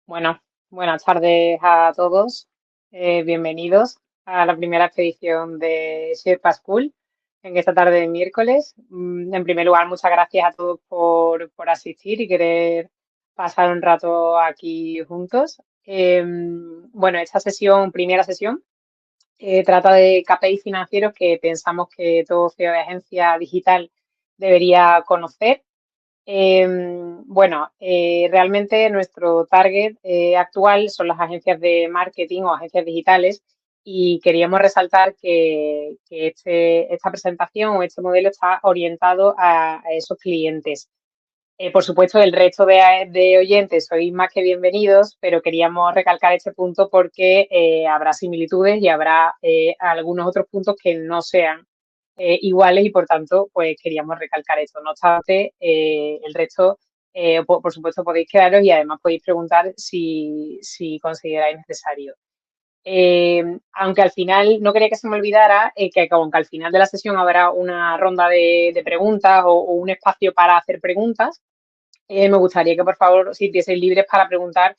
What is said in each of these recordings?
Bueno, buenas tardes a todos. Bienvenidos a la primera expedición de Sherpa School en esta tarde de miércoles. En primer lugar, muchas gracias a todos por asistir y querer pasar un rato aquí juntos. Bueno, esta sesión, primera sesión, trata de KPIs financieros que pensamos que todo CEO de agencia digital debería conocer. Realmente nuestro target actual son las agencias de marketing o agencias digitales y queríamos resaltar que esta presentación o este modelo está orientado a esos clientes. Por supuesto, el resto de oyentes sois más que bienvenidos, pero queríamos recalcar este punto porque habrá similitudes y habrá algunos otros puntos que no sean iguales y por tanto, pues queríamos recalcar esto. No obstante, el resto, por supuesto, podéis quedaros y además podéis preguntar si consideráis necesario. Aunque al final, no quería que se me olvidara que aunque al final de la sesión habrá una ronda de preguntas o un espacio para hacer preguntas, me gustaría que por favor os sintieseis libres para preguntar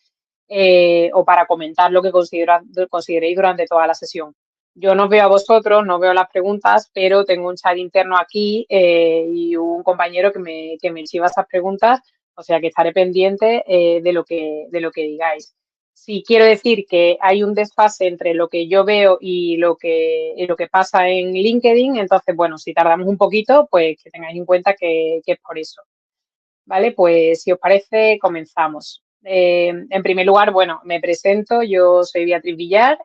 o para comentar lo que consideréis durante toda la sesión. Yo no veo a vosotros, no veo las preguntas, pero tengo un chat interno aquí y un compañero que me archiva esas preguntas, o sea que estaré pendiente de lo que digáis. Si quiero decir que hay un desfase entre lo que yo veo y lo que pasa en LinkedIn, entonces, bueno, si tardamos un poquito, pues que tengáis en cuenta que es por eso. Vale, pues si os parece, comenzamos. En primer lugar, bueno, me presento, yo soy Beatriz Villar,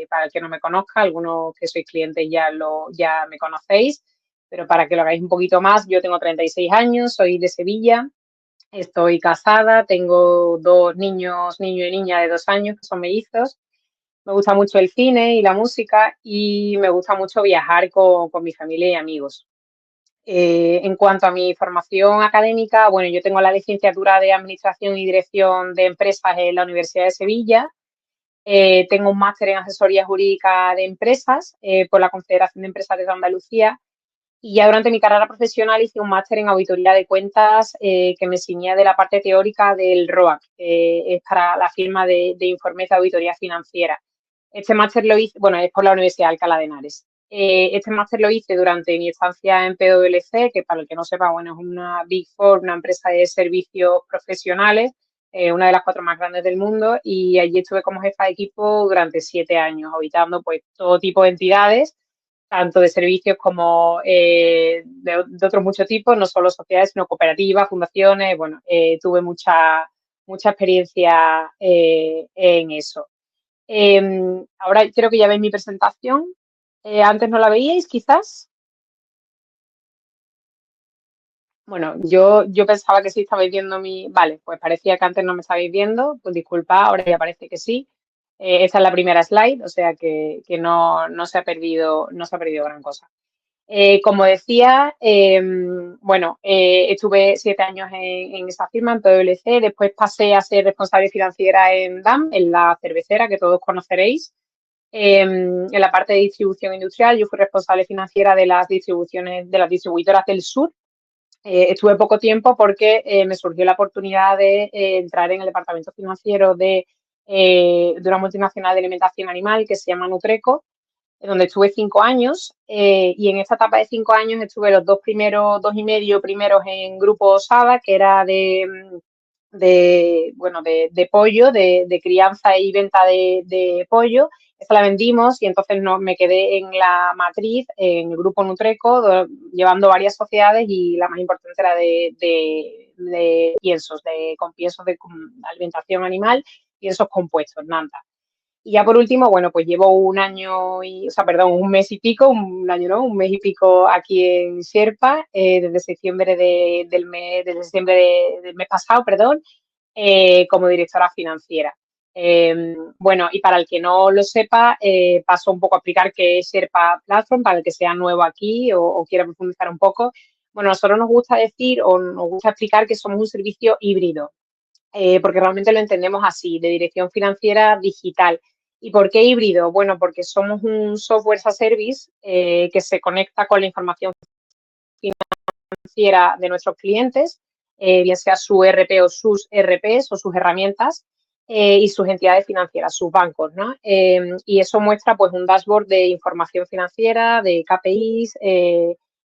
para el que no me conozca, algunos que sois clientes ya me conocéis, pero para que lo hagáis un poquito más, yo tengo 36 años, soy de Sevilla, estoy casada, tengo dos niños, niño y niña de 2 años, que son mellizos. Me gusta mucho el cine y la música y me gusta mucho viajar con mi familia y amigos. En cuanto a mi formación académica, bueno, yo tengo la licenciatura de Administración y Dirección de Empresas en la Universidad de Sevilla. Tengo un máster en Asesoría Jurídica de Empresas por la Confederación de Empresarios de Andalucía. Y ya durante mi carrera profesional hice un máster en Auditoría de Cuentas que me enseñé de la parte teórica del ROAC, es para la firma de informes de auditoría financiera. Este máster lo hice, bueno, es por la Universidad de Alcalá de Henares. Este máster lo hice durante mi estancia en PwC, que para el que no sepa, bueno, es una Big Four, una empresa de servicios profesionales, una de las 4 más grandes del mundo, y allí estuve como jefa de equipo durante 7 años, auditando pues todo tipo de entidades, tanto de servicios como de otros muchos tipos, no solo sociedades, sino cooperativas, fundaciones. Bueno, tuve mucha experiencia en eso. Ahora creo que ya veis mi presentación. Antes no la veíais, quizás. Bueno, yo pensaba que sí estabais viendo mi. Vale, pues parecía que antes no me estabais viendo. Pues disculpad, ahora ya parece que sí. Esta es la primera slide, o sea que no se ha perdido gran cosa. Como decía, bueno, estuve 7 años en esa firma, en PwC, después pasé a ser responsable financiera en DAM, en la cervecera que todos conoceréis. En la parte de distribución industrial, yo fui responsable financiera de las distribuciones, de las distribuidoras del sur. Estuve poco tiempo porque me surgió la oportunidad de entrar en el departamento financiero de una multinacional de alimentación animal que se llama Nutreco, donde estuve 5 años, y en esta etapa de 5 años estuve los 2 y medio primeros en Grupo Sada, que era de pollo, de crianza y venta de pollo. Esta la vendimos y entonces me quedé en la matriz, en el Grupo Nutreco, llevando varias sociedades, y la más importante era de piensos, con piensos de alimentación animal, piensos compuestos, Nanta. Y ya por último, bueno, pues llevo un año y, o sea, perdón, un mes y pico, un año no, un mes y pico aquí en Sherpa, desde septiembre del mes pasado, perdón, como directora financiera. Bueno, y para el que no lo sepa, paso un poco a explicar qué es Sherpa Platform, para el que sea nuevo aquí o quiera profundizar un poco. Bueno, a nosotros nos gusta decir o nos gusta explicar que somos un servicio híbrido, porque realmente lo entendemos así, de dirección financiera digital. ¿Y por qué híbrido? Bueno, porque somos un software as a service que se conecta con la información financiera de nuestros clientes, bien sea su ERP o sus ERPs o sus herramientas, y sus entidades financieras, sus bancos, ¿no? Y eso muestra pues un dashboard de información financiera, de KPIs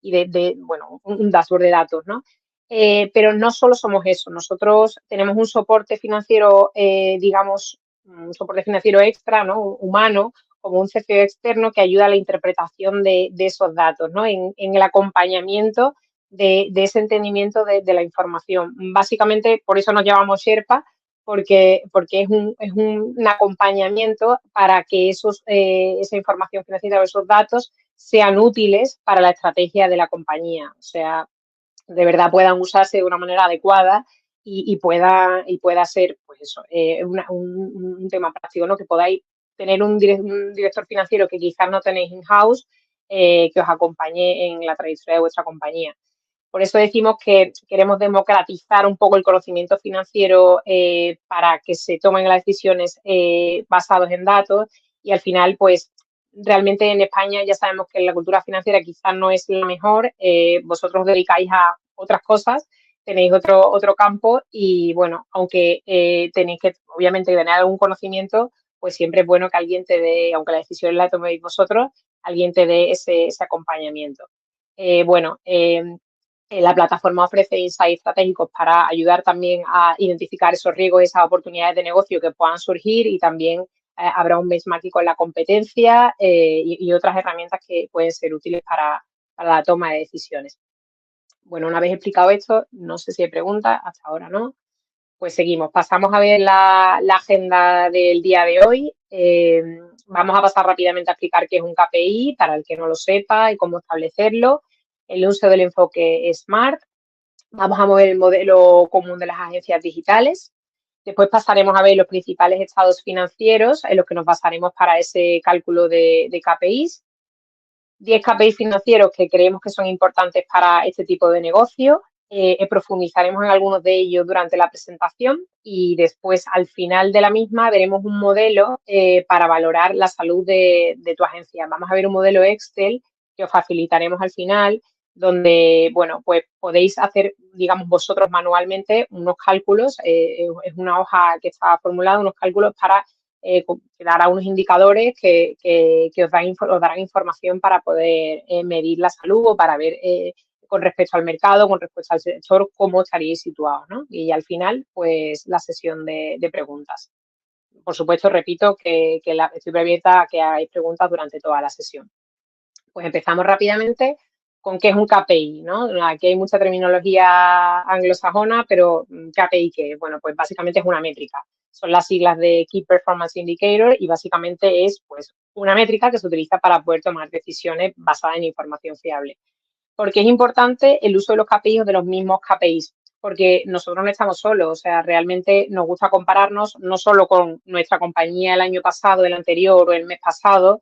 y bueno, un dashboard de datos, ¿no? Pero no solo somos eso, nosotros tenemos un soporte financiero, digamos, un soporte financiero extra, ¿no? Humano, como un CFO externo que ayuda a la interpretación de esos datos, ¿no? En el acompañamiento de ese entendimiento de la información. Básicamente, por eso nos llamamos Sherpa, porque es un acompañamiento para que esa información financiera o esos datos sean útiles para la estrategia de la compañía. O sea, de verdad puedan usarse de una manera adecuada y pueda ser, pues eso, un tema práctico, ¿no? Que podáis tener un director financiero que quizás no tenéis in-house, que os acompañe en la trayectoria de vuestra compañía. Por eso decimos que queremos democratizar un poco el conocimiento financiero para que se tomen las decisiones basadas en datos y al final, pues realmente en España ya sabemos que la cultura financiera quizás no es la mejor. Vosotros os dedicáis a otras cosas, tenéis otro campo y bueno, aunque tenéis que obviamente tener algún conocimiento, pues siempre es bueno que alguien te dé, aunque la decisión la toméis vosotros, alguien te dé ese acompañamiento. Bueno, la plataforma ofrece insights estratégicos para ayudar también a identificar esos riesgos, esas oportunidades de negocio que puedan surgir y también habrá un benchmarking con la competencia y otras herramientas que pueden ser útiles para la toma de decisiones. Bueno, una vez explicado esto, no sé si hay preguntas, hasta ahora no. Pues seguimos, pasamos a ver la agenda del día de hoy. Vamos a pasar rápidamente a explicar qué es un KPI para el que no lo sepa y cómo establecerlo. El uso del enfoque SMART. Vamos a mover el modelo común de las agencias digitales. Después pasaremos a ver los principales estados financieros en los que nos basaremos para ese cálculo de KPIs. 10 KPIs financieros que creemos que son importantes para este tipo de negocio. Profundizaremos en algunos de ellos durante la presentación y después, al final de la misma, veremos un modelo para valorar la salud de tu agencia. Vamos a ver un modelo Excel que os facilitaremos al final, donde, bueno, pues podéis hacer, digamos, vosotros manualmente unos cálculos. Es una hoja que está formulada, unos cálculos para que dará unos indicadores que os darán información para poder medir la salud o para ver con respecto al mercado, con respecto al sector, cómo estaríais situados, ¿no? Y al final, pues la sesión de preguntas. Por supuesto, repito que estoy abierta a que hagáis preguntas durante toda la sesión. Pues empezamos rápidamente con qué es un KPI, ¿no? Aquí hay mucha terminología anglosajona, pero KPI, ¿qué? Bueno, pues básicamente es una métrica. Son las siglas de Key Performance Indicator y básicamente es pues una métrica que se utiliza para poder tomar decisiones basadas en información fiable. ¿Por qué es importante el uso de los KPIs o de los mismos KPIs? Porque nosotros no estamos solos, o sea, realmente nos gusta compararnos no solo con nuestra compañía el año pasado, el anterior o el mes pasado,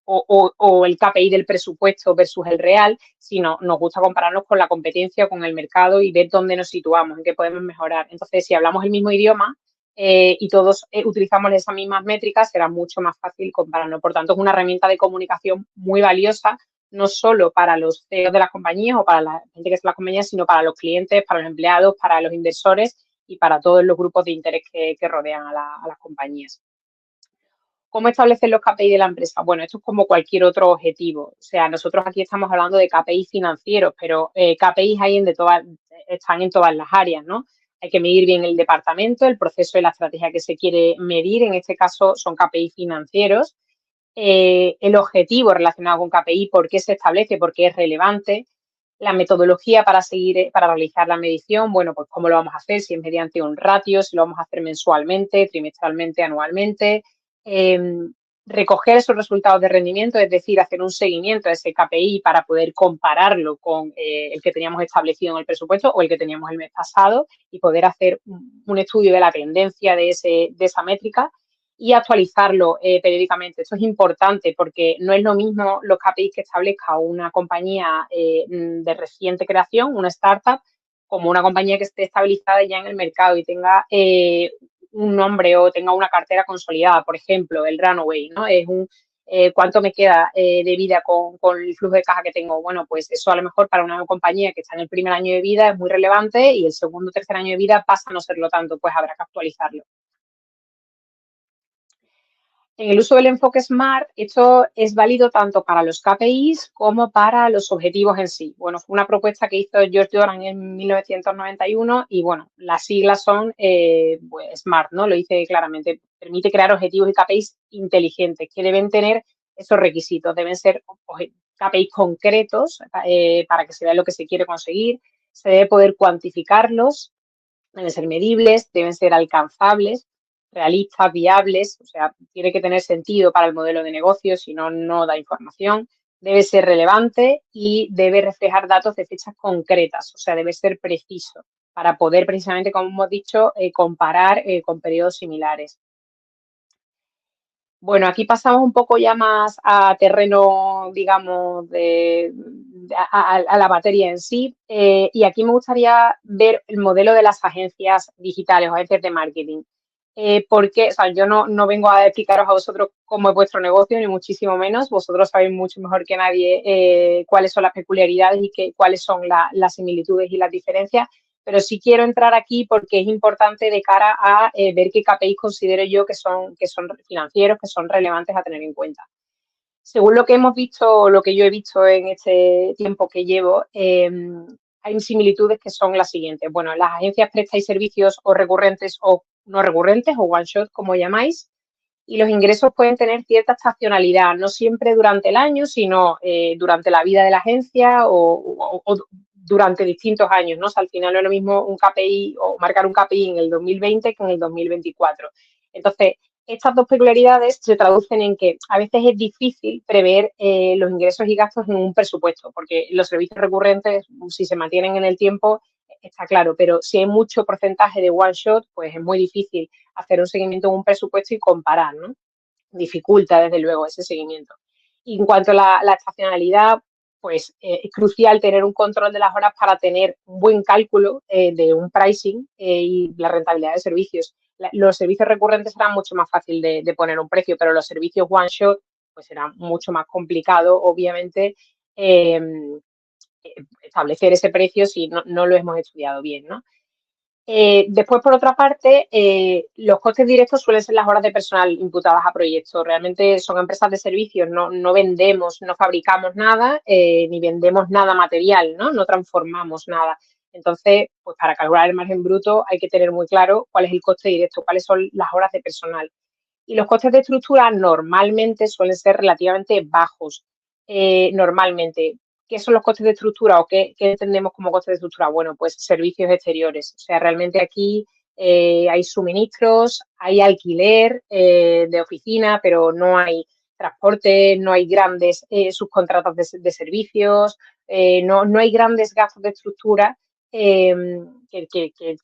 o el KPI del presupuesto versus el real, sino nos gusta compararnos con la competencia, con el mercado y ver dónde nos situamos, en qué podemos mejorar. Entonces, si hablamos el mismo idioma y todos utilizamos esas mismas métricas, será mucho más fácil compararnos. Por tanto, es una herramienta de comunicación muy valiosa no solo para los CEOs de las compañías o para la gente que está en las compañías, sino para los clientes, para los empleados, para los inversores y para todos los grupos de interés que rodean a las compañías. ¿Cómo establecer los KPI de la empresa? Bueno, esto es como cualquier otro objetivo. O sea, nosotros aquí estamos hablando de KPI financieros, pero KPIs están en todas las áreas, ¿no? Hay que medir bien el departamento, el proceso y la estrategia que se quiere medir. En este caso son KPI financieros. El objetivo relacionado con KPI, por qué se establece, por qué es relevante, la metodología para realizar la medición, bueno, pues cómo lo vamos a hacer, si es mediante un ratio, si lo vamos a hacer mensualmente, trimestralmente, anualmente, eh, recoger esos resultados de rendimiento, es decir, hacer un seguimiento a ese KPI para poder compararlo con el que teníamos establecido en el presupuesto o el que teníamos el mes pasado y poder hacer un estudio de la tendencia de esa métrica y actualizarlo periódicamente. Esto es importante porque no es lo mismo los KPIs que establezca una compañía de reciente creación, una startup, como una compañía que esté estabilizada ya en el mercado y tenga un nombre o tenga una cartera consolidada. Por ejemplo, el runway, ¿no? Es cuánto me queda de vida con el flujo de caja que tengo. Bueno, pues eso a lo mejor para una compañía que está en el primer año de vida es muy relevante y el segundo o tercer año de vida pasa a no serlo tanto, pues habrá que actualizarlo. En el uso del enfoque SMART, esto es válido tanto para los KPIs como para los objetivos en sí. Bueno, fue una propuesta que hizo George Doran en 1991 y, bueno, las siglas son pues, SMART, ¿no? Lo dice claramente. Permite crear objetivos y KPIs inteligentes que deben tener esos requisitos. Deben ser KPIs concretos para que se vea lo que se quiere conseguir. Se debe poder cuantificarlos, deben ser medibles, deben ser alcanzables, realistas, viables, o sea, tiene que tener sentido para el modelo de negocio, si no, no da información, debe ser relevante y debe reflejar datos de fechas concretas, o sea, debe ser preciso para poder precisamente, como hemos dicho, comparar con periodos similares. Bueno, aquí pasamos un poco ya más a terreno, digamos, a la materia en sí. Y aquí me gustaría ver el modelo de las agencias digitales o agencias de marketing. Porque, o sea, yo no vengo a explicaros a vosotros cómo es vuestro negocio, ni muchísimo menos. Vosotros sabéis mucho mejor que nadie cuáles son las peculiaridades y cuáles son las similitudes y las diferencias, pero sí quiero entrar aquí porque es importante de cara a ver qué KPIs considero yo que son financieros, que son relevantes a tener en cuenta. Según lo que hemos visto, lo que yo he visto en este tiempo que llevo, hay similitudes que son las siguientes. Bueno, las agencias prestáis servicios o recurrentes o no recurrentes o one shot, como llamáis, y los ingresos pueden tener cierta estacionalidad, no siempre durante el año, sino durante la vida de la agencia o durante distintos años, ¿no? O sea, al final no es lo mismo un KPI o marcar un KPI en el 2020 que en el 2024. Entonces, estas dos peculiaridades se traducen en que a veces es difícil prever los ingresos y gastos en un presupuesto, porque los servicios recurrentes, si se mantienen en el tiempo, está claro, pero si hay mucho porcentaje de one shot, pues es muy difícil hacer un seguimiento en un presupuesto y comparar, ¿no? Dificulta, desde luego, ese seguimiento. Y en cuanto a la estacionalidad, pues es crucial tener un control de las horas para tener un buen cálculo de un pricing y la rentabilidad de servicios. Los servicios recurrentes serán mucho más fácil de poner un precio, pero los servicios one shot pues será mucho más complicado, obviamente, eh, establecer ese precio si no lo hemos estudiado bien, ¿no? Después, por otra parte, los costes directos suelen ser las horas de personal imputadas a proyectos. Realmente son empresas de servicios, no vendemos, no fabricamos nada, ni vendemos nada material, ¿no? No transformamos nada. Entonces, pues para calcular el margen bruto hay que tener muy claro cuál es el coste directo, cuáles son las horas de personal. Y los costes de estructura normalmente suelen ser relativamente bajos. Normalmente, ¿qué son los costes de estructura o qué entendemos como costes de estructura? Bueno, pues servicios exteriores. O sea, realmente aquí hay suministros, hay alquiler de oficina, pero no hay transporte, no hay grandes subcontratas de servicios, no hay grandes gastos de estructura que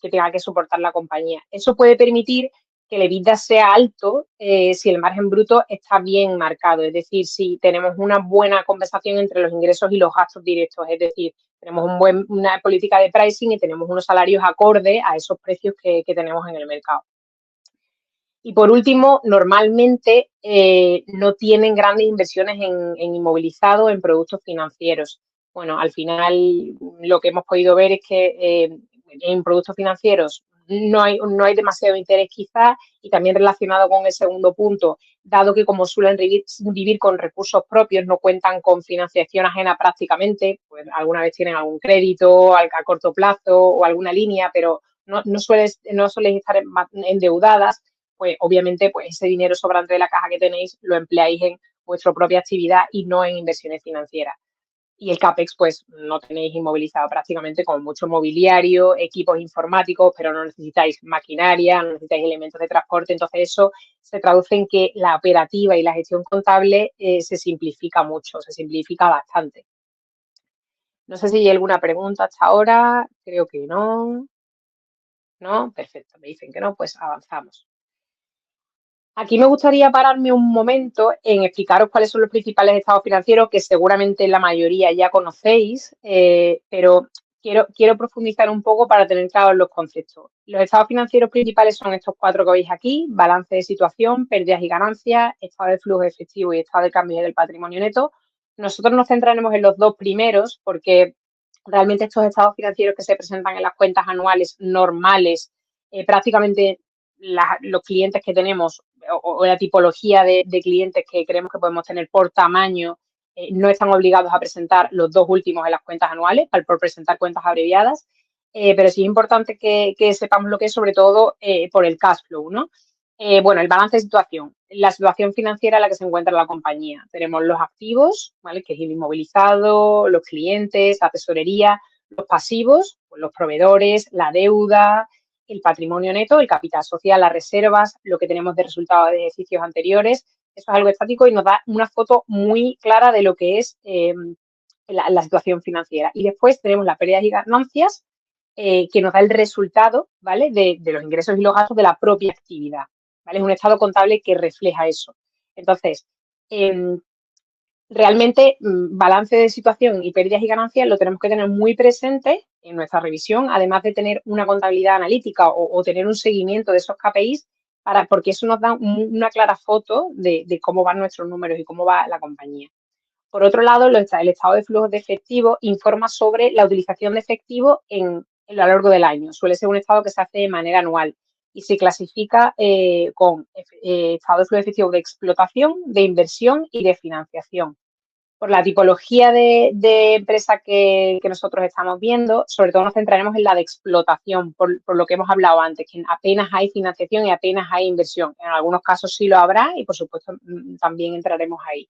tenga que soportar la compañía. Eso puede permitir que el EBITDA sea alto si el margen bruto está bien marcado, es decir, si tenemos una buena compensación entre los ingresos y los gastos directos, es decir, tenemos una política de pricing y tenemos unos salarios acorde a esos precios que tenemos en el mercado. Y por último, normalmente no tienen grandes inversiones en inmovilizado, en productos financieros. Bueno, al final lo que hemos podido ver es que en productos financieros no hay demasiado interés quizás, y también relacionado con el segundo punto, dado que como suelen vivir con recursos propios, no cuentan con financiación ajena prácticamente, pues alguna vez tienen algún crédito a corto plazo o alguna línea, pero no suelen estar endeudadas, pues obviamente pues ese dinero sobrante de la caja que tenéis lo empleáis en vuestra propia actividad y no en inversiones financieras. Y el CAPEX, pues no tenéis inmovilizado prácticamente, con mucho mobiliario, equipos informáticos, pero no necesitáis maquinaria, no necesitáis elementos de transporte. Entonces, eso se traduce en que la operativa y la gestión contable se simplifica mucho, se simplifica bastante. No sé si hay alguna pregunta hasta ahora. Creo que no. ¿No? Perfecto. Me dicen que no, pues avanzamos. Aquí me gustaría pararme un momento en explicaros cuáles son los principales estados financieros, que seguramente la mayoría ya conocéis, pero quiero profundizar un poco para tener claros los conceptos. Los estados financieros principales son estos cuatro que veis aquí: balance de situación, pérdidas y ganancias, estado de flujo efectivo y estado de cambio del patrimonio neto. Nosotros nos centraremos en los dos primeros porque realmente estos estados financieros que se presentan en las cuentas anuales normales, prácticamente los clientes que tenemos o la tipología de clientes que creemos que podemos tener por tamaño, no están obligados a presentar los 2 últimos en las cuentas anuales, por presentar cuentas abreviadas, pero sí es importante que sepamos lo que es, sobre todo por el cash flow, ¿no? Bueno, el balance de situación, la situación financiera en la que se encuentra la compañía. Tenemos los activos, ¿vale? Que es el inmovilizado, los clientes, la tesorería, los pasivos, pues los proveedores, la deuda, el patrimonio neto, el capital social, las reservas, lo que tenemos de resultados de ejercicios anteriores. Eso es algo estático y nos da una foto muy clara de lo que es la situación financiera. Y después tenemos las pérdidas y ganancias, que nos da el resultado, ¿vale? De los ingresos y los gastos de la propia actividad, ¿vale? Es un estado contable que refleja eso. Entonces, realmente, balance de situación y pérdidas y ganancias lo tenemos que tener muy presente en nuestra revisión, además de tener una contabilidad analítica o tener un seguimiento de esos KPIs, porque eso nos da una clara foto de cómo van nuestros números y cómo va la compañía. Por otro lado, el estado de flujos de efectivo informa sobre la utilización de efectivo a lo largo del año. Suele ser un estado que se hace de manera anual y se clasifica con estado de flujo de efectivo de explotación, de inversión y de financiación. Por la tipología de empresa que nosotros estamos viendo, sobre todo nos centraremos en la de explotación, por lo que hemos hablado antes, que apenas hay financiación y apenas hay inversión. En algunos casos sí lo habrá y, por supuesto, también entraremos ahí.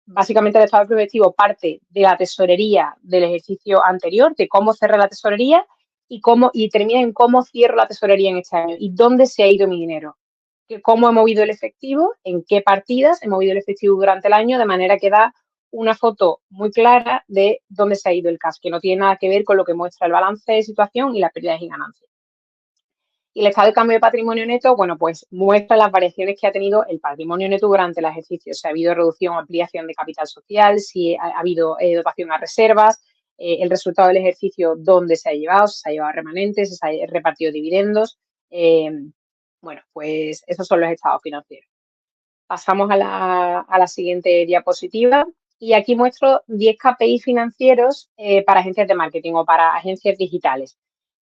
Básicamente, el estado de flujo efectivo parte de la tesorería del ejercicio anterior, de cómo cerré la tesorería y termina en cómo cierro la tesorería en este año y dónde se ha ido mi dinero. Cómo he movido el efectivo, en qué partidas he movido el efectivo durante el año, de manera que da una foto muy clara de dónde se ha ido el cash, que no tiene nada que ver con lo que muestra el balance de situación y las pérdidas y ganancias. Y el estado de cambio de patrimonio neto, bueno, pues muestra las variaciones que ha tenido el patrimonio neto durante el ejercicio. Si ha habido reducción o ampliación de capital social, si ha habido dotación a reservas, el resultado del ejercicio, dónde se ha llevado, si se ha llevado remanentes, si se ha repartido dividendos. Bueno, pues esos son los estados financieros. Pasamos a la siguiente diapositiva y aquí muestro 10 KPI financieros para agencias de marketing o para agencias digitales.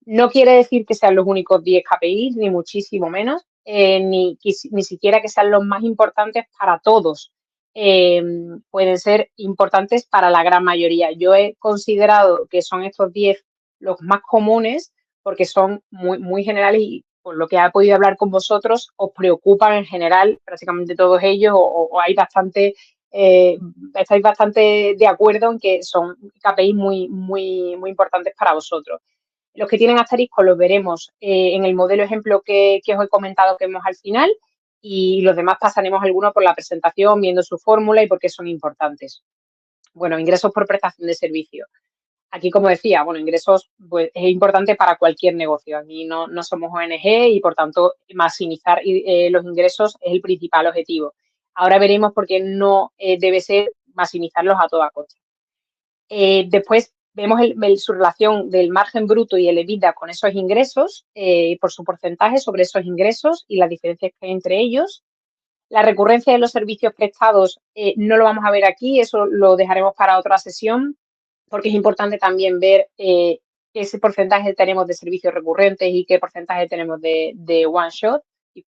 No quiere decir que sean los únicos 10 KPIs, ni muchísimo menos, ni siquiera que sean los más importantes para todos. Pueden ser importantes para la gran mayoría. Yo he considerado que son estos 10 los más comunes porque son muy, muy generales y por lo que he podido hablar con vosotros, os preocupan en general prácticamente todos ellos o hay bastante, estáis bastante de acuerdo en que son KPIs muy, muy, muy importantes para vosotros. Los que tienen asterisco los veremos en el modelo ejemplo que os he comentado que vemos al final y los demás pasaremos algunos por la presentación viendo su fórmula y por qué son importantes. Bueno, ingresos por prestación de servicio. Aquí, como decía, bueno, ingresos pues, es importante para cualquier negocio. Aquí no somos ONG y, por tanto, maximizar los ingresos es el principal objetivo. Ahora veremos por qué no debe ser maximizarlos a toda costa. Después vemos su relación del margen bruto y el EBITDA con esos ingresos, por su porcentaje sobre esos ingresos y las diferencias que hay entre ellos. La recurrencia de los servicios prestados no lo vamos a ver aquí, eso lo dejaremos para otra sesión, porque es importante también ver qué porcentaje tenemos de servicios recurrentes y qué porcentaje tenemos de one shot, y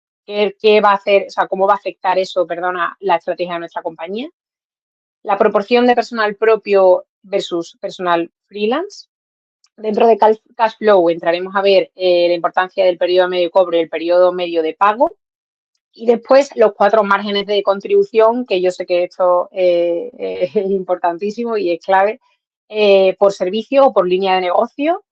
qué va a hacer, o sea, cómo va a afectar eso, perdona, la estrategia de nuestra compañía. La proporción de personal propio versus personal freelance. Dentro de cash flow entraremos a ver la importancia del periodo medio de cobro y el periodo medio de pago. Y después los 4 márgenes de contribución, que yo sé que esto es importantísimo y es clave, por servicio o por línea de negocio,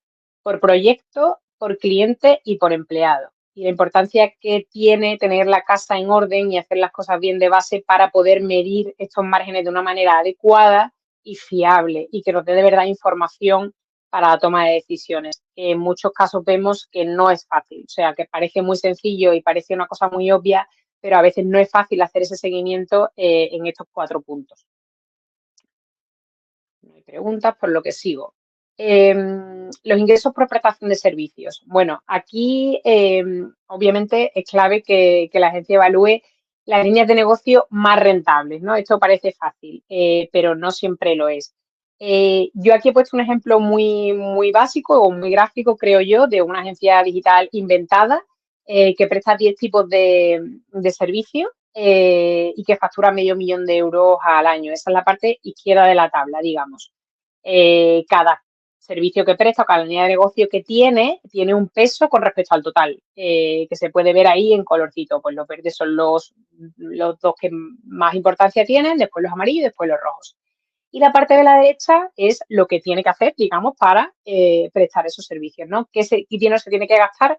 por proyecto, por cliente y por empleado. Y la importancia que tiene tener la casa en orden y hacer las cosas bien de base para poder medir estos márgenes de una manera adecuada y fiable y que nos dé de verdad información para la toma de decisiones. En muchos casos vemos que no es fácil, o sea, que parece muy sencillo y parece una cosa muy obvia, pero a veces no es fácil hacer ese seguimiento en estos 4 puntos. No hay preguntas, por lo que sigo. Los ingresos por prestación de servicios. Bueno, aquí obviamente es clave que la agencia evalúe las líneas de negocio más rentables, ¿no? Esto parece fácil, pero no siempre lo es. Yo aquí he puesto un ejemplo muy, muy básico o muy gráfico, creo yo, de una agencia digital inventada que presta 10 tipos de servicios y que factura $500,000 al año. Esa es la parte izquierda de la tabla, digamos. Cada servicio que presta o cada línea de negocio que tiene un peso con respecto al total, que se puede ver ahí en colorcito. Pues los verdes son los dos que más importancia tienen, después los amarillos y después los rojos. Y la parte de la derecha es lo que tiene que hacer, digamos, para prestar esos servicios, ¿no? ¿Qué dinero se tiene que gastar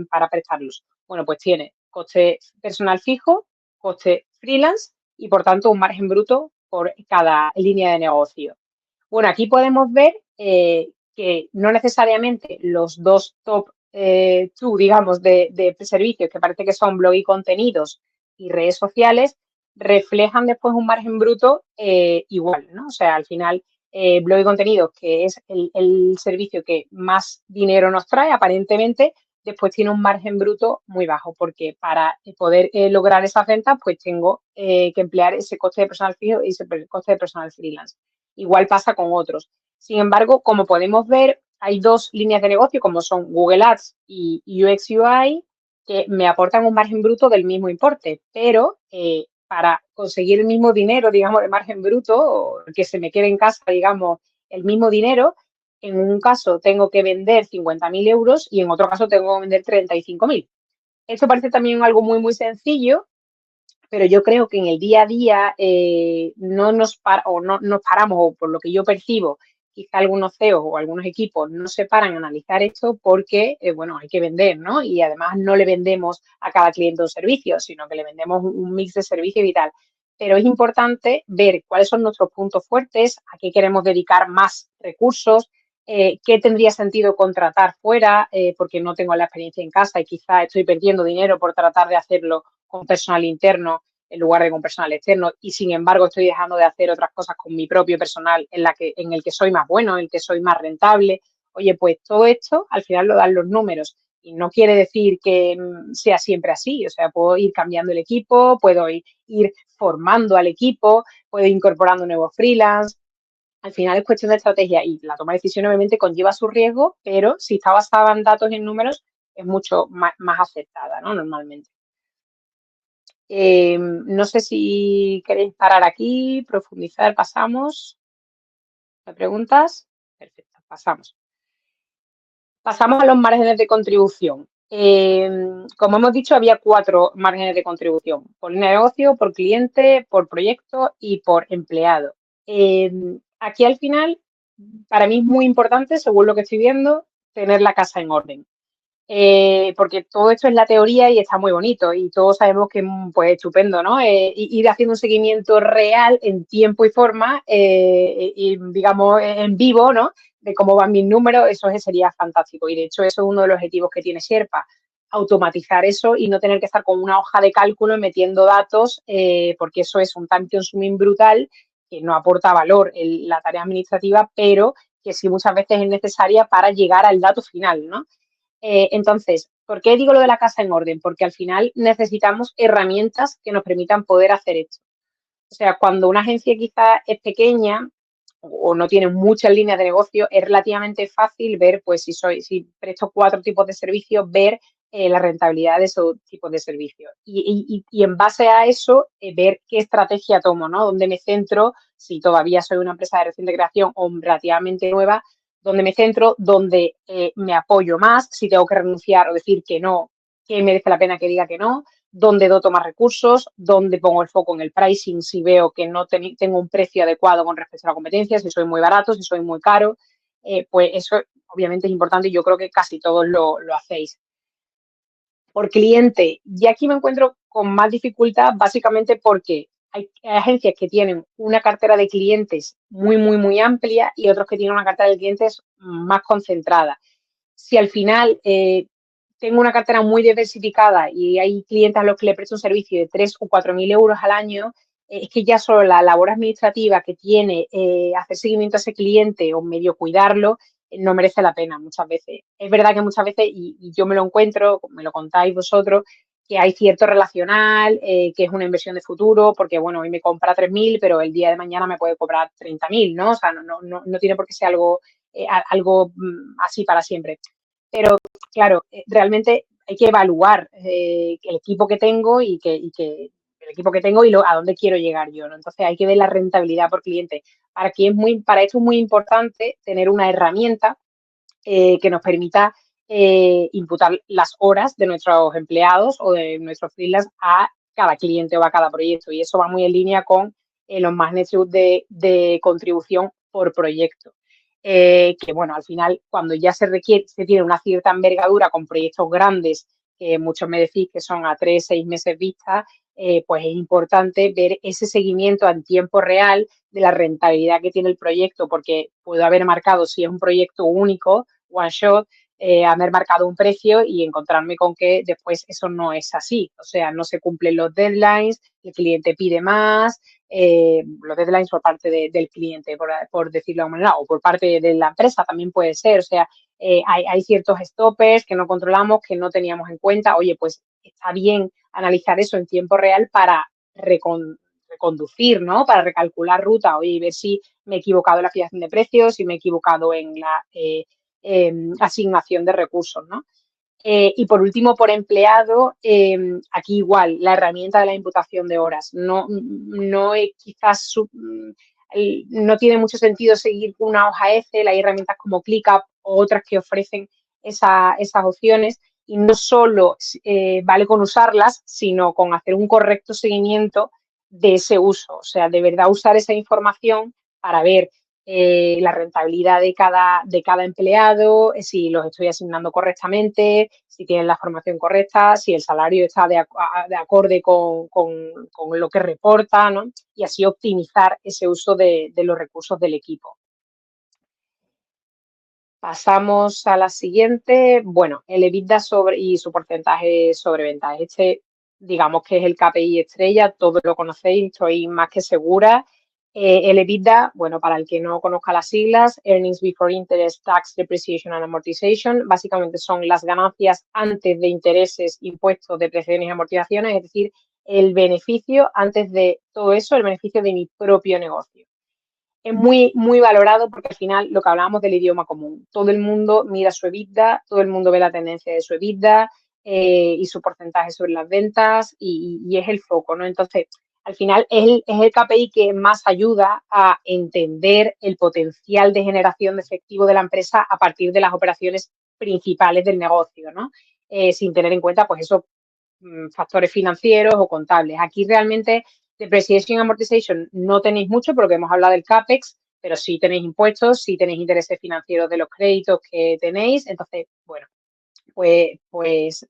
para prestarlos? Bueno, pues tiene coste personal fijo, coste freelance y, por tanto, un margen bruto por cada línea de negocio. Bueno, aquí podemos ver que no necesariamente los dos top digamos, de servicios, que parece que son blog y contenidos y redes sociales, reflejan después un margen bruto igual, ¿no? O sea, al final, blog y contenidos, que es el servicio que más dinero nos trae, aparentemente, después tiene un margen bruto muy bajo, porque para poder lograr esas ventas, pues tengo que emplear ese coste de personal fijo y ese coste de personal freelance. Igual pasa con otros. Sin embargo, como podemos ver, hay dos líneas de negocio, como son Google Ads y UX UI, que me aportan un margen bruto del mismo importe, pero para conseguir el mismo dinero, digamos, de margen bruto, o que se me quede en casa, digamos, el mismo dinero, en un caso tengo que vender 50.000 euros y en otro caso tengo que vender 35.000. Esto parece también algo muy, muy sencillo, pero yo creo que en el día a día no nos paramos, o por lo que yo percibo, quizá algunos CEOs o algunos equipos no se paran a analizar esto porque, bueno, hay que vender, ¿no? Y además no le vendemos a cada cliente un servicio, sino que le vendemos un mix de servicios y tal. Pero es importante ver cuáles son nuestros puntos fuertes, a qué queremos dedicar más recursos, qué tendría sentido contratar fuera, porque no tengo la experiencia en casa y quizá estoy perdiendo dinero por tratar de hacerlo con personal interno en lugar de con personal externo, y sin embargo estoy dejando de hacer otras cosas con mi propio personal en el que soy más bueno, en el que soy más rentable. Oye, pues todo esto al final lo dan los números y no quiere decir que sea siempre así. O sea, puedo ir cambiando el equipo, puedo ir formando al equipo, puedo ir incorporando nuevos freelance. Al final es cuestión de estrategia y la toma de decisión obviamente conlleva su riesgo, pero si está basada en datos y en números es mucho más aceptada, ¿no? Normalmente. No sé si queréis parar aquí, profundizar, pasamos. ¿Me preguntas? Perfecto, pasamos. Pasamos a los márgenes de contribución. Como hemos dicho, había 4 márgenes de contribución: por negocio, por cliente, por proyecto y por empleado. Aquí al final, para mí es muy importante, según lo que estoy viendo, tener la casa en orden. Porque todo esto es la teoría y está muy bonito y todos sabemos que pues estupendo, ¿no? Ir haciendo un seguimiento real en tiempo y forma y digamos en vivo, ¿no? De cómo van mis números, eso sería fantástico. Y de hecho eso es uno de los objetivos que tiene Sherpa, automatizar eso y no tener que estar con una hoja de cálculo metiendo datos, porque eso es un time consuming brutal que no aporta valor en la tarea administrativa, pero que sí muchas veces es necesaria para llegar al dato final, ¿no? Entonces, ¿por qué digo lo de la casa en orden? Porque al final necesitamos herramientas que nos permitan poder hacer esto. O sea, cuando una agencia quizás es pequeña o no tiene muchas líneas de negocio, es relativamente fácil ver, pues si presto 4 tipos de servicios, ver la rentabilidad de esos tipos de servicios. Y en base a eso, ver qué estrategia tomo, ¿no? Dónde me centro, si todavía soy una empresa de reciente creación o relativamente nueva, dónde me centro, dónde me apoyo más, si tengo que renunciar o decir que no, que merece la pena que diga que no, dónde doto más recursos, dónde pongo el foco en el pricing, si veo que no tengo un precio adecuado con respecto a la competencia, si soy muy barato, si soy muy caro, pues eso obviamente es importante y yo creo que casi todos lo hacéis. Por cliente, y aquí me encuentro con más dificultad básicamente porque hay agencias que tienen una cartera de clientes muy, muy, muy amplia y otros que tienen una cartera de clientes más concentrada. Si al final tengo una cartera muy diversificada y hay clientes a los que le presto un servicio de 3 o 4.000 euros al año, es que ya solo la labor administrativa que tiene hacer seguimiento a ese cliente o medio cuidarlo, no merece la pena muchas veces. Es verdad que muchas veces, y yo me lo encuentro, me lo contáis vosotros, que hay cierto relacional, que es una inversión de futuro, porque bueno, hoy me compra 3.000, pero el día de mañana me puede cobrar 30.000, ¿no? O sea, no tiene por qué ser algo así para siempre. Pero claro, realmente hay que evaluar el equipo que tengo el equipo que tengo y a dónde quiero llegar yo, ¿no? Entonces hay que ver la rentabilidad por cliente. Para esto es muy importante tener una herramienta que nos permita imputar las horas de nuestros empleados o de nuestros freelance a cada cliente o a cada proyecto. Y eso va muy en línea con los magnitudes de contribución por proyecto. Que bueno, al final, cuando ya se tiene una cierta envergadura con proyectos grandes, que muchos me decís que son a 3, 6 meses vista, pues es importante ver ese seguimiento en tiempo real de la rentabilidad que tiene el proyecto, porque puedo haber marcado, si es un proyecto único, one shot, haber marcado un precio y encontrarme con que después eso no es así. O sea, no se cumplen los deadlines, el cliente pide más, los deadlines por parte del cliente, por decirlo de alguna manera, o por parte de la empresa también puede ser. O sea, hay ciertos stoppers que no controlamos, que no teníamos en cuenta. Oye, pues está bien analizar eso en tiempo real para reconducir, ¿no? Para recalcular ruta, oye, y ver si me he equivocado en la fijación de precios, si me he equivocado en la asignación de recursos, ¿no? Y por último, por empleado, aquí igual, la herramienta de la imputación de horas. Quizás no tiene mucho sentido seguir una hoja Excel, hay herramientas como ClickUp o otras que ofrecen esas opciones y no solo vale con usarlas, sino con hacer un correcto seguimiento de ese uso. O sea, de verdad usar esa información para ver la rentabilidad de cada empleado, si los estoy asignando correctamente, si tienen la formación correcta, si el salario está de acorde con lo que reporta, ¿no? Y así optimizar ese uso de los recursos del equipo. Pasamos a la siguiente. Bueno, el EBITDA y su porcentaje sobre ventas. Digamos que es el KPI estrella, todos lo conocéis, estoy más que segura. El EBITDA, bueno, para el que no conozca las siglas, Earnings Before Interest, Tax, Depreciation and Amortization, básicamente son las ganancias antes de intereses, impuestos, depreciaciones y amortizaciones, es decir, el beneficio antes de todo eso, el beneficio de mi propio negocio. Es muy, muy valorado porque al final lo que hablábamos del idioma común. Todo el mundo mira su EBITDA, todo el mundo ve la tendencia de su EBITDA y su porcentaje sobre las ventas y es el foco, ¿no? Entonces, al final es el KPI que más ayuda a entender el potencial de generación de efectivo de la empresa a partir de las operaciones principales del negocio, ¿no? Sin tener en cuenta, pues, esos factores financieros o contables. Aquí realmente Depreciation y Amortization no tenéis mucho porque hemos hablado del CAPEX, pero sí tenéis impuestos, sí tenéis intereses financieros de los créditos que tenéis. Entonces, bueno, pues es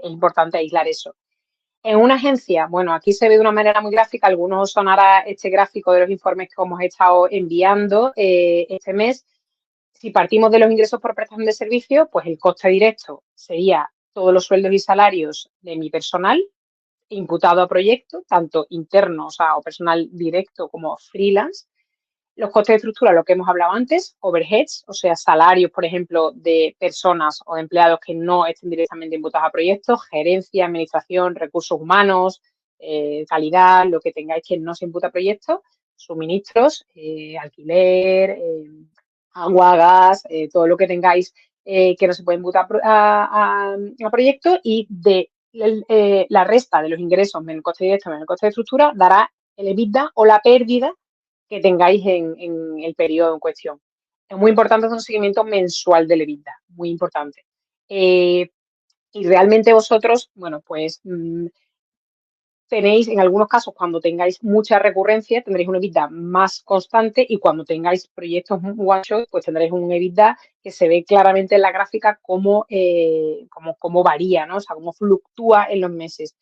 importante aislar eso. En una agencia, bueno, aquí se ve de una manera muy gráfica, algunos os sonará este gráfico de los informes que hemos estado enviando este mes. Si partimos de los ingresos por prestación de servicio, pues el coste directo sería todos los sueldos y salarios de mi personal, imputado a proyecto, tanto interno, o personal directo como freelance. Los costes de estructura, lo que hemos hablado antes, overheads, o sea, salarios, por ejemplo, de personas o de empleados que no estén directamente imputados a proyectos, gerencia, administración, recursos humanos, calidad, lo que tengáis que no se imputa a proyectos, suministros, alquiler, agua, gas, todo lo que tengáis que no se puede imputar a proyectos y de la resta de los ingresos menos el coste directo menos el coste de estructura dará el EBITDA o la pérdida que tengáis en el periodo en cuestión. Es muy importante hacer un seguimiento mensual del EBITDA, muy importante. Y realmente vosotros, bueno, pues tenéis, en algunos casos, cuando tengáis mucha recurrencia, tendréis un EBITDA más constante y cuando tengáis proyectos one shot, pues tendréis un EBITDA que se ve claramente en la gráfica cómo varía, ¿no? O sea, cómo fluctúa en los meses.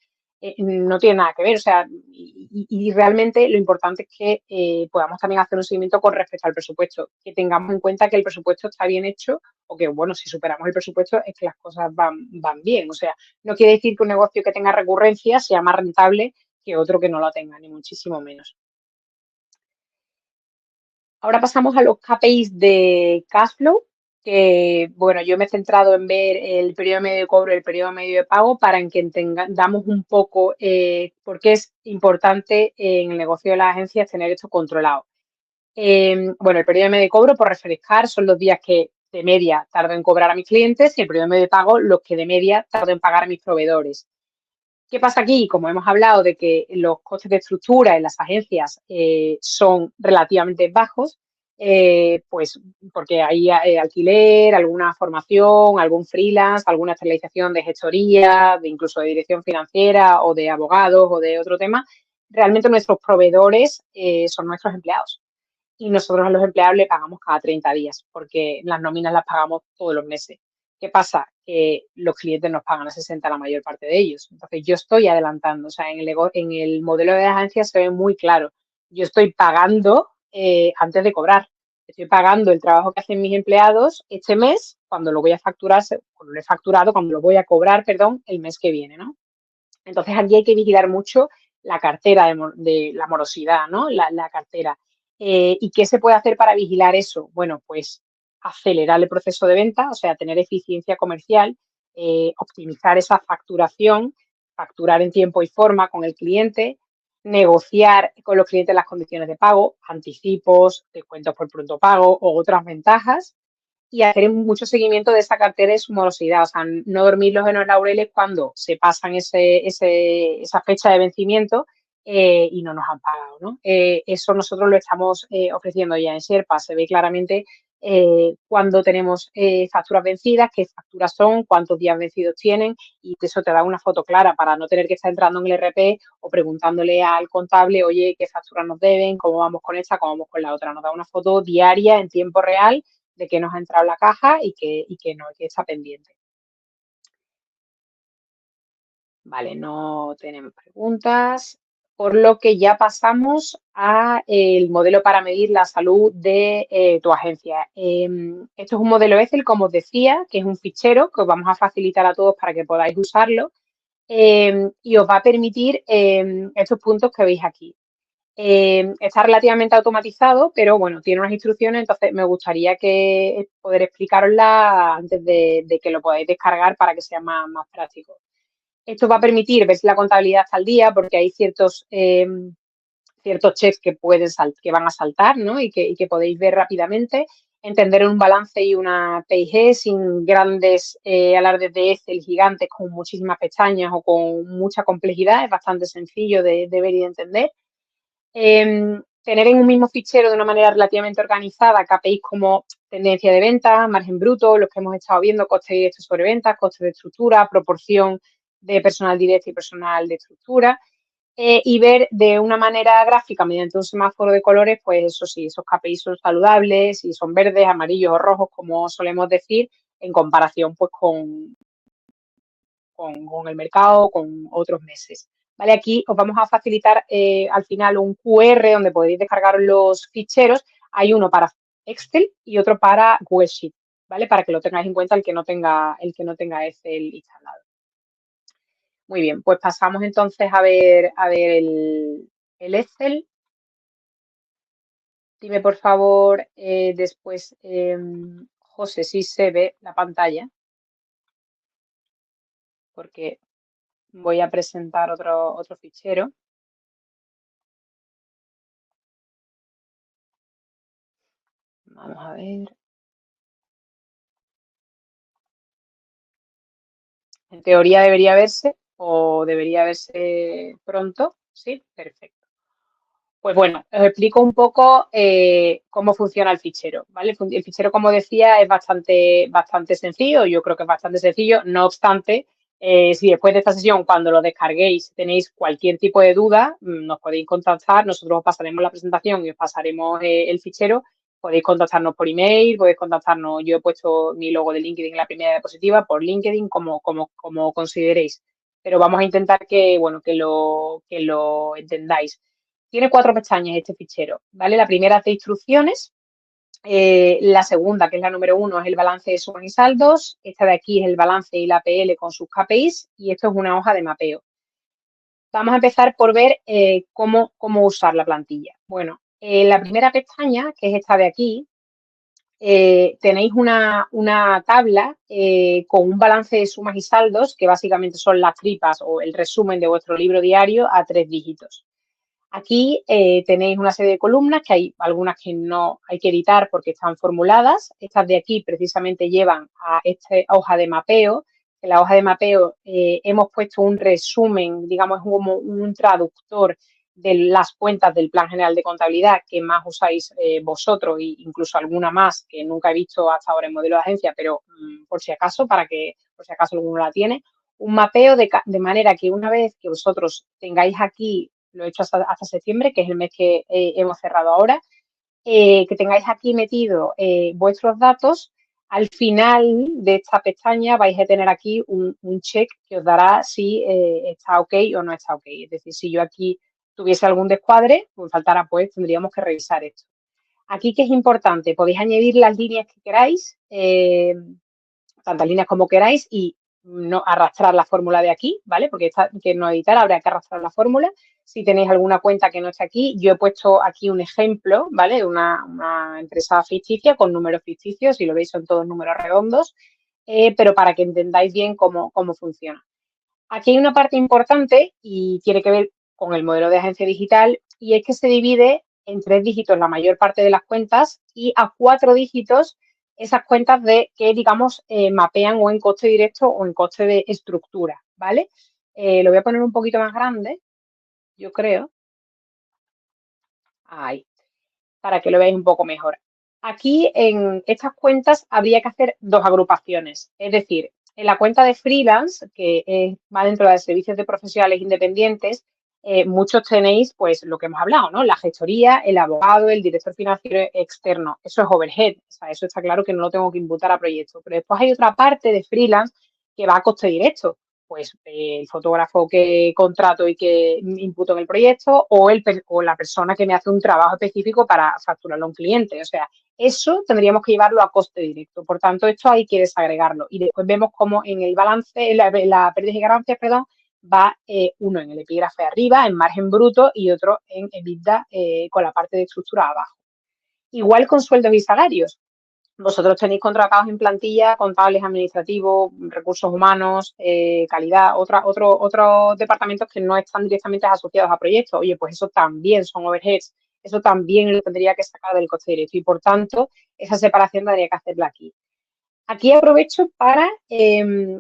No tiene nada que ver, o sea, y realmente lo importante es que podamos también hacer un seguimiento con respecto al presupuesto, que tengamos en cuenta que el presupuesto está bien hecho o que, bueno, si superamos el presupuesto es que las cosas van bien, o sea, no quiere decir que un negocio que tenga recurrencia sea más rentable que otro que no lo tenga, ni muchísimo menos. Ahora pasamos a los KPIs de cash flow, que bueno, yo me he centrado en ver el periodo medio de cobro y el periodo medio de pago para que entendamos un poco por qué es importante en el negocio de las agencias tener esto controlado. Bueno, el periodo medio de cobro, por refrescar, son los días que de media tardo en cobrar a mis clientes y el primer mes de pago los que de media tardo en pagar a mis proveedores. ¿Qué pasa aquí? Como hemos hablado de que los costes de estructura en las agencias son relativamente bajos, pues porque hay alquiler, alguna formación, algún freelance, alguna externalización de gestoría, de incluso de dirección financiera o de abogados o de otro tema, realmente nuestros proveedores son nuestros empleados y nosotros a los empleados le pagamos cada 30 días porque las nóminas las pagamos todos los meses. ¿Qué pasa? Que los clientes nos pagan a 60 la mayor parte de ellos. Entonces, yo estoy adelantando. O sea, en el modelo de agencia se ve muy claro. Yo estoy pagando antes de cobrar. Estoy pagando el trabajo que hacen mis empleados este mes, cuando lo voy a facturar, cuando lo he facturado, cuando lo voy a cobrar, perdón, el mes que viene, ¿no? Entonces, aquí hay que vigilar mucho la cartera de la morosidad, ¿no? La cartera. ¿Y qué se puede hacer para vigilar eso? Bueno, pues acelerar el proceso de venta, o sea, tener eficiencia comercial, optimizar esa facturación, facturar en tiempo y forma con el cliente, negociar con los clientes las condiciones de pago, anticipos, descuentos por pronto pago o otras ventajas y hacer mucho seguimiento de esa cartera de su morosidad, o sea, no dormirlos en los laureles cuando se pasan esa fecha de vencimiento y no nos han pagado, ¿no? Eso nosotros lo estamos ofreciendo ya en Sherpa, se ve claramente cuando tenemos facturas vencidas, qué facturas son, cuántos días vencidos tienen y eso te da una foto clara para no tener que estar entrando en el RP o preguntándole al contable, oye, qué facturas nos deben, cómo vamos con esta, cómo vamos con la otra. Nos da una foto diaria en tiempo real de que nos ha entrado la caja y que no, que está pendiente. Vale, no tenemos preguntas, por lo que ya pasamos a el modelo para medir la salud de tu agencia. Esto es un modelo Excel, como os decía, que es un fichero que os vamos a facilitar a todos para que podáis usarlo y os va a permitir estos puntos que veis aquí. Está relativamente automatizado, pero bueno, tiene unas instrucciones, entonces me gustaría poder explicarosla antes de que lo podáis descargar para que sea más práctico. Esto va a permitir ver si la contabilidad está al día, porque hay ciertos checks que van a saltar, ¿no? Y que podéis ver rápidamente, entender un balance y una PIG sin grandes alardes de Excel gigantes con muchísimas pestañas o con mucha complejidad, es bastante sencillo de ver y de entender. Tener en un mismo fichero de una manera relativamente organizada KPIs como tendencia de venta, margen bruto, los que hemos estado viendo, coste directo sobre ventas, coste de estructura, proporción de personal directo y personal de estructura, y ver de una manera gráfica mediante un semáforo de colores, pues eso sí, esos KPIs son saludables, si son verdes, amarillos o rojos, como solemos decir, en comparación pues con el mercado, con otros meses. ¿Vale? Aquí os vamos a facilitar al final un QR donde podéis descargar los ficheros. Hay uno para Excel y otro para Google Sheet, ¿vale? Para que lo tengáis en cuenta el que no tenga Excel instalado. Muy bien, pues pasamos entonces a ver el Excel. Dime, por favor, después, José, si se ve la pantalla, porque voy a presentar otro fichero. Vamos a ver. En teoría debería verse o debería verse pronto. Sí, perfecto. Pues bueno, os explico un poco cómo funciona el fichero, ¿vale? El fichero, como decía, es bastante sencillo. Yo creo que es bastante sencillo. No obstante, si después de esta sesión, cuando lo descarguéis, tenéis cualquier tipo de duda, nos podéis contactar. Nosotros os pasaremos la presentación y os pasaremos el fichero. Podéis contactarnos por email, podéis contactarnos. Yo he puesto mi logo de LinkedIn en la primera diapositiva, por LinkedIn, como consideréis. Pero vamos a intentar que lo entendáis. Tiene 4 pestañas este fichero, ¿vale? La primera es de instrucciones, la segunda, que es la número 1, es el balance de sumas y saldos, esta de aquí es el balance y la PL con sus KPIs y esto es una hoja de mapeo. Vamos a empezar por ver cómo usar la plantilla. Bueno, en la primera pestaña, que es esta de aquí, tenéis una tabla con un balance de sumas y saldos, que básicamente son las tripas o el resumen de vuestro libro diario a 3 dígitos. Aquí tenéis una serie de columnas que hay algunas que no hay que editar porque están formuladas. Estas de aquí precisamente llevan a esta hoja de mapeo. En la hoja de mapeo hemos puesto un resumen, digamos, como un traductor de las cuentas del Plan General de Contabilidad que más usáis vosotros e incluso alguna más que nunca he visto hasta ahora en modelo de agencia, pero por si acaso, por si acaso alguno la tiene, un mapeo de manera que una vez que vosotros tengáis aquí, lo he hecho hasta septiembre, que es el mes que hemos cerrado ahora, que tengáis aquí metido vuestros datos, al final de esta pestaña vais a tener aquí un check que os dará si está ok o no está ok. Es decir, si yo aquí tuviese algún descuadre, pues faltara, pues tendríamos que revisar esto. Aquí, ¿qué es importante? Podéis añadir las líneas que queráis, tantas líneas como queráis, y no arrastrar la fórmula de aquí, ¿vale? Porque esta que no editar, habrá que arrastrar la fórmula. Si tenéis alguna cuenta que no esté aquí, yo he puesto aquí un ejemplo, ¿vale? Una empresa ficticia con números ficticios, si lo veis son todos números redondos, pero para que entendáis bien cómo funciona. Aquí hay una parte importante y tiene que ver con el modelo de agencia digital, y es que se divide en 3 dígitos la mayor parte de las cuentas y a 4 dígitos esas cuentas que, digamos, mapean o en coste directo o en coste de estructura, ¿vale? Lo voy a poner un poquito más grande, yo creo. Ahí, para que lo veáis un poco mejor. Aquí en estas cuentas habría que hacer 2 agrupaciones, es decir, en la cuenta de freelance, que va dentro de servicios de profesionales independientes, muchos tenéis pues lo que hemos hablado, ¿no? La gestoría, el abogado, el director financiero externo, eso es overhead, o sea, eso está claro que no lo tengo que imputar a proyecto, pero después hay otra parte de freelance que va a coste directo, pues el fotógrafo que contrato y que imputo en el proyecto o la persona que me hace un trabajo específico para facturarlo a un cliente. O sea, eso tendríamos que llevarlo a coste directo. Por tanto, esto hay que desagregarlo. Y después vemos cómo en el balance, la pérdidas y ganancias, perdón, va uno en el epígrafe arriba, en margen bruto, y otro en EBITDA con la parte de estructura abajo. Igual con sueldos y salarios. Vosotros tenéis contratados en plantilla contables, administrativos, recursos humanos, calidad, otros departamentos que no están directamente asociados a proyectos. Oye, pues eso también son overheads, eso también lo tendría que sacar del coste directo y, por tanto, esa separación tendría que hacerla aquí. Aquí aprovecho para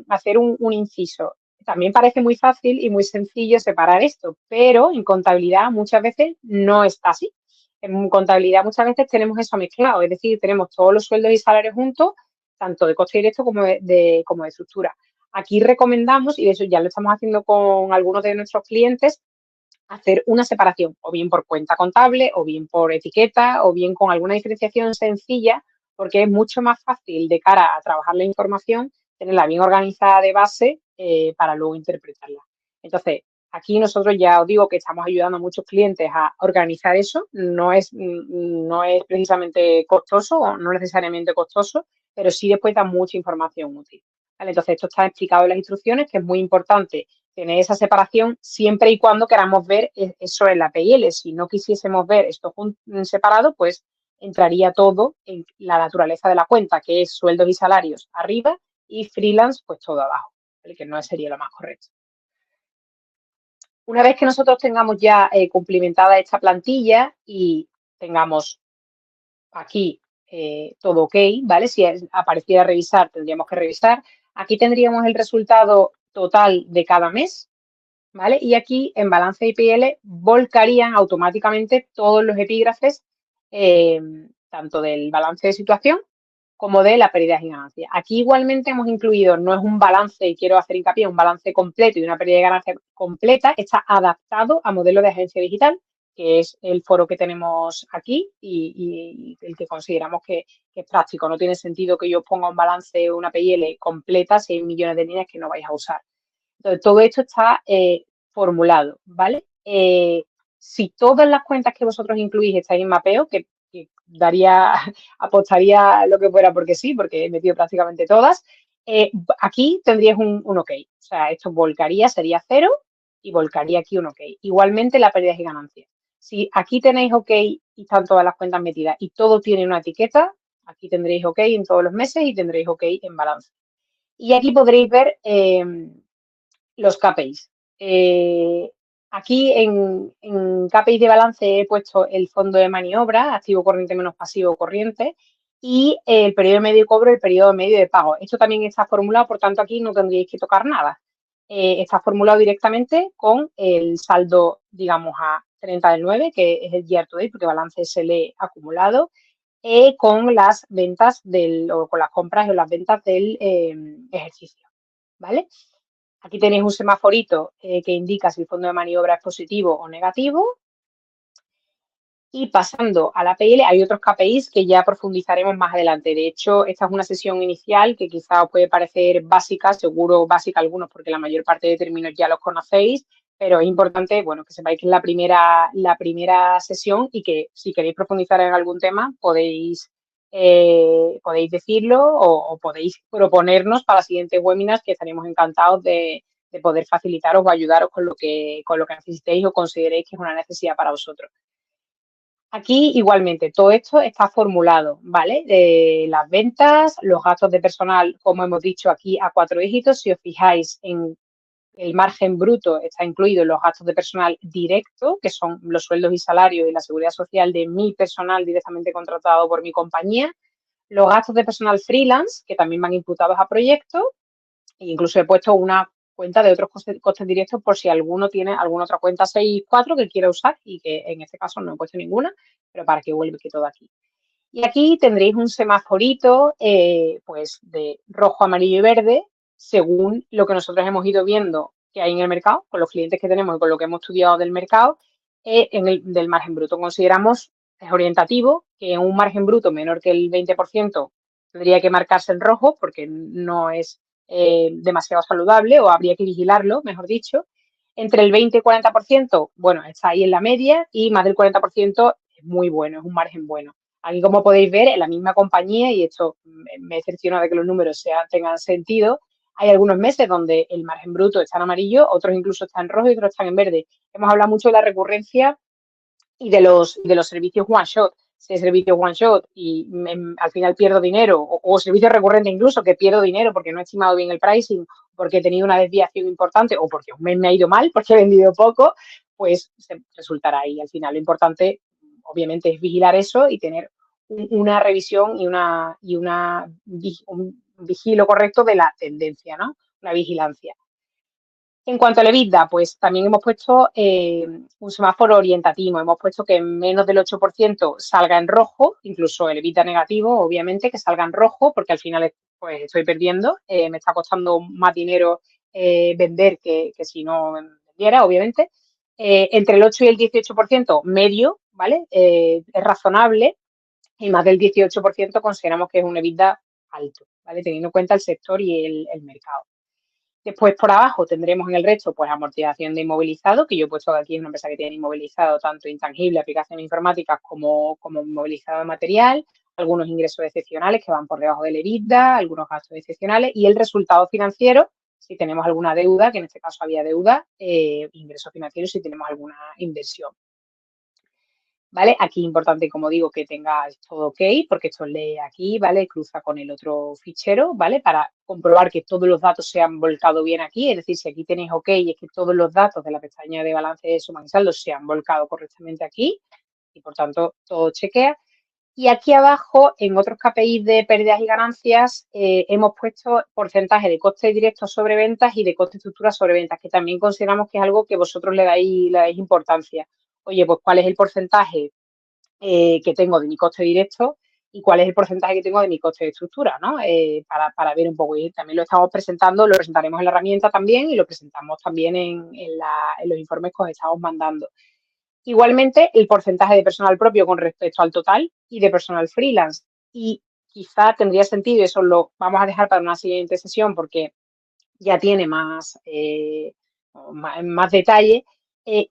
hacer un inciso. También parece muy fácil y muy sencillo separar esto, pero en contabilidad muchas veces no está así. En contabilidad muchas veces tenemos eso mezclado, es decir, tenemos todos los sueldos y salarios juntos, tanto de coste directo como de estructura. Aquí recomendamos, y de eso ya lo estamos haciendo con algunos de nuestros clientes, hacer una separación, o bien por cuenta contable, o bien por etiqueta, o bien con alguna diferenciación sencilla, porque es mucho más fácil de cara a trabajar la información, tenerla bien organizada de base para luego interpretarla. Entonces, aquí nosotros ya os digo que estamos ayudando a muchos clientes a organizar eso. No es precisamente costoso o no necesariamente costoso, pero sí después da mucha información útil. ¿Vale? Entonces, esto está explicado en las instrucciones, que es muy importante tener esa separación siempre y cuando queramos ver eso en la PL. Si no quisiésemos ver esto separado, pues entraría todo en la naturaleza de la cuenta, que es sueldos y salarios arriba y freelance, pues todo abajo, ¿vale? Que no sería lo más correcto. Una vez que nosotros tengamos ya cumplimentada esta plantilla y tengamos aquí todo ok, ¿vale? Si apareciera revisar, tendríamos que revisar. Aquí tendríamos el resultado total de cada mes, ¿vale? Y aquí en balance IPL volcarían automáticamente todos los epígrafes, tanto del balance de situación como de la pérdida y ganancias. Aquí igualmente hemos incluido, no es un balance, y quiero hacer hincapié, un balance completo y una pérdida de ganancias completa, está adaptado a modelo de agencia digital, que es el foro que tenemos aquí y el que consideramos que es práctico. No tiene sentido que yo ponga un balance o una PL completa si hay millones de líneas que no vais a usar. Entonces, todo esto está formulado, ¿vale? Si todas las cuentas que vosotros incluís estáis en mapeo, que apostaría lo que fuera porque sí, porque he metido prácticamente todas, aquí tendríais un OK. O sea, esto volcaría, sería 0 y volcaría aquí un OK. Igualmente la pérdida y ganancias. Si aquí tenéis OK y están todas las cuentas metidas y todo tiene una etiqueta, aquí tendréis OK en todos los meses y tendréis OK en balance. Y aquí podréis ver los KPIs. Aquí en KPI de balance he puesto el fondo de maniobra, activo corriente menos pasivo corriente, y el periodo medio de cobro, el periodo medio de pago. Esto también está formulado, por tanto aquí no tendríais que tocar nada. Está formulado directamente con el saldo, digamos, a 30 del 9, que es el year to date, porque balance se lee acumulado, con las ventas o con las compras o las ventas del ejercicio, ¿vale? Aquí tenéis un semaforito que indica si el fondo de maniobra es positivo o negativo. Y pasando a la APL, hay otros KPIs que ya profundizaremos más adelante. De hecho, esta es una sesión inicial que quizá os puede parecer básica, seguro básica algunos porque la mayor parte de términos ya los conocéis, pero es importante, bueno, que sepáis que es la primera sesión y que si queréis profundizar en algún tema podéis decirlo o podéis proponernos para siguientes webinars que estaremos encantados de poder facilitaros o ayudaros con lo que necesitéis o consideréis que es una necesidad para vosotros. Aquí igualmente, todo esto está formulado, ¿vale? Las ventas, los gastos de personal, como hemos dicho aquí, a 4 dígitos. Si os fijáis en el margen bruto, está incluido los gastos de personal directo, que son los sueldos y salarios y la seguridad social de mi personal directamente contratado por mi compañía. Los gastos de personal freelance, que también van imputados a proyectos. E incluso he puesto una cuenta de otros costes directos por si alguno tiene alguna otra cuenta 6.4 que quiera usar y que en este caso no he puesto ninguna, pero para que vuelva que todo aquí. Y aquí tendréis un semaforito pues de rojo, amarillo y verde según lo que nosotros hemos ido viendo que hay en el mercado, con los clientes que tenemos y con lo que hemos estudiado del mercado, del margen bruto. Consideramos, es orientativo, que en un margen bruto menor que el 20% tendría que marcarse en rojo porque no es demasiado saludable o habría que vigilarlo, mejor dicho. Entre el 20 y 40%, bueno, está ahí en la media y más del 40% es muy bueno, es un margen bueno. Aquí, como podéis ver, en la misma compañía, y esto me decepciona de que los números tengan sentido, hay algunos meses donde el margen bruto está en amarillo, otros incluso están en rojo y otros están en verde. Hemos hablado mucho de la recurrencia y de los servicios one shot. Si es servicio one shot y al final pierdo dinero, o servicio recurrente incluso, que pierdo dinero porque no he estimado bien el pricing, porque he tenido una desviación importante o porque un mes me ha ido mal, porque he vendido poco, pues resultará ahí. Al final lo importante, obviamente, es vigilar eso y tener una revisión un vigilo correcto de la tendencia, ¿no? La vigilancia. En cuanto al EBITDA, pues también hemos puesto un semáforo orientativo. Hemos puesto que menos del 8% salga en rojo, incluso el EBITDA negativo, obviamente, que salga en rojo, porque al final pues estoy perdiendo. Me está costando más dinero vender que si no vendiera, obviamente. Entre el 8 y el 18%, medio, ¿vale? Es razonable. Y más del 18% consideramos que es un EBITDA alto, ¿vale? Teniendo en cuenta el sector y el mercado. Después, por abajo, tendremos en el resto, pues, amortización de inmovilizado, que yo he puesto aquí, es una empresa que tiene inmovilizado tanto intangible, aplicaciones informáticas, como inmovilizado de material, algunos ingresos excepcionales que van por debajo del EBITDA, algunos gastos excepcionales y el resultado financiero, si tenemos alguna deuda, que en este caso había deuda, ingresos financieros si tenemos alguna inversión. ¿Vale? Aquí importante, como digo, que tengas todo ok, porque esto lee aquí, ¿vale? Cruza con el otro fichero, ¿vale? Para comprobar que todos los datos se han volcado bien aquí, es decir, si aquí tenéis ok, es que todos los datos de la pestaña de balance de suma y saldo se han volcado correctamente aquí y, por tanto, todo chequea. Y aquí abajo, en otros KPIs de pérdidas y ganancias, hemos puesto porcentaje de costes directos sobre ventas y de coste estructura sobre ventas, que también consideramos que es algo que vosotros le dais importancia. Oye, pues cuál es el porcentaje que tengo de mi coste directo y cuál es el porcentaje que tengo de mi coste de estructura, ¿no? Para ver un poco. Y también lo estamos presentando, lo presentaremos en la herramienta también y lo presentamos también en los informes que os estamos mandando. Igualmente, el porcentaje de personal propio con respecto al total y de personal freelance. Y quizá tendría sentido, eso lo vamos a dejar para una siguiente sesión porque ya tiene más detalle,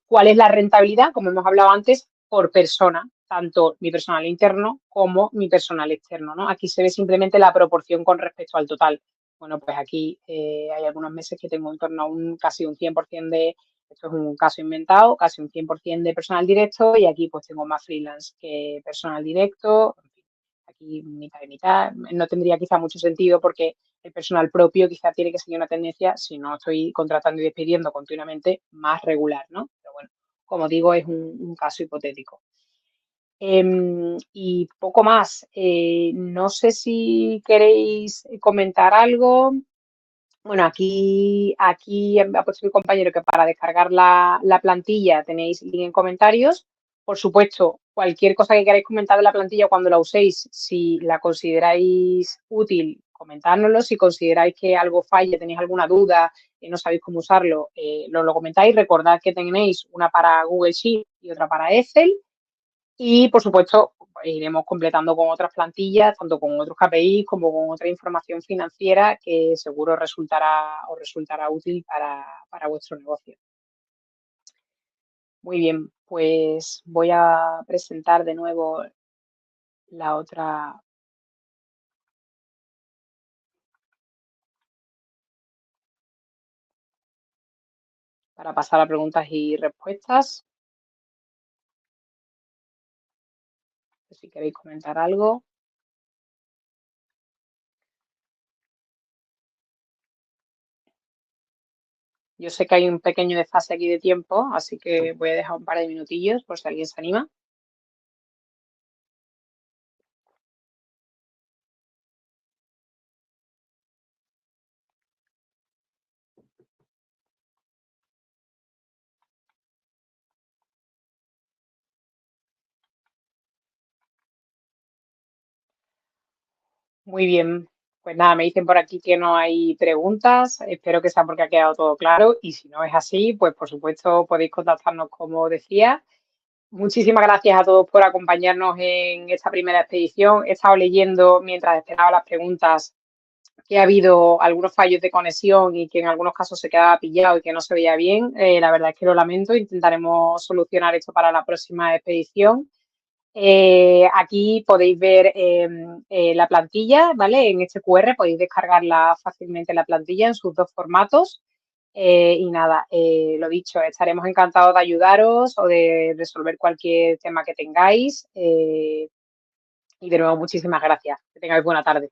cuál es la rentabilidad, como hemos hablado antes, por persona, tanto mi personal interno como mi personal externo, ¿no? Aquí se ve simplemente la proporción con respecto al total. Bueno, pues aquí hay algunos meses que tengo en torno a casi un 100% esto es un caso inventado, casi un 100% de personal directo y aquí pues tengo más freelance que personal directo. En fin, aquí mitad de mitad. No tendría quizá mucho sentido porque el personal propio quizá tiene que seguir una tendencia, si no estoy contratando y despidiendo continuamente, más regular, ¿no? Pero bueno. como digo, es un caso hipotético. Y poco más. No sé si queréis comentar algo. Bueno, aquí ha puesto mi compañero que para descargar la plantilla tenéis link en comentarios. Por supuesto, cualquier cosa que queráis comentar de la plantilla cuando la uséis, si la consideráis útil, comentárnoslo. Si consideráis que algo falla, tenéis alguna duda y no sabéis cómo usarlo, lo comentáis. Recordad que tenéis una para Google Sheet y otra para Excel. Y, por supuesto, pues, iremos completando con otras plantillas, tanto con otros KPIs como con otra información financiera que seguro os resultará útil para vuestro negocio. Muy bien, pues voy a presentar de nuevo la otra para pasar a preguntas y respuestas. Si queréis comentar algo. Yo sé que hay un pequeño desfase aquí de tiempo, así que voy a dejar un par de minutillos por si alguien se anima. Muy bien, pues nada, me dicen por aquí que no hay preguntas. Espero que sea porque ha quedado todo claro y si no es así, pues por supuesto podéis contactarnos como decía. Muchísimas gracias a todos por acompañarnos en esta primera expedición. He estado leyendo mientras esperaba las preguntas que ha habido algunos fallos de conexión y que en algunos casos se quedaba pillado y que no se veía bien. La verdad es que lo lamento. Intentaremos solucionar esto para la próxima expedición. Aquí podéis ver la plantilla, ¿vale? En este QR podéis descargarla fácilmente la plantilla en sus dos formatos. Y nada, lo dicho, estaremos encantados de ayudaros o de resolver cualquier tema que tengáis. Y de nuevo, muchísimas gracias. Que tengáis buena tarde.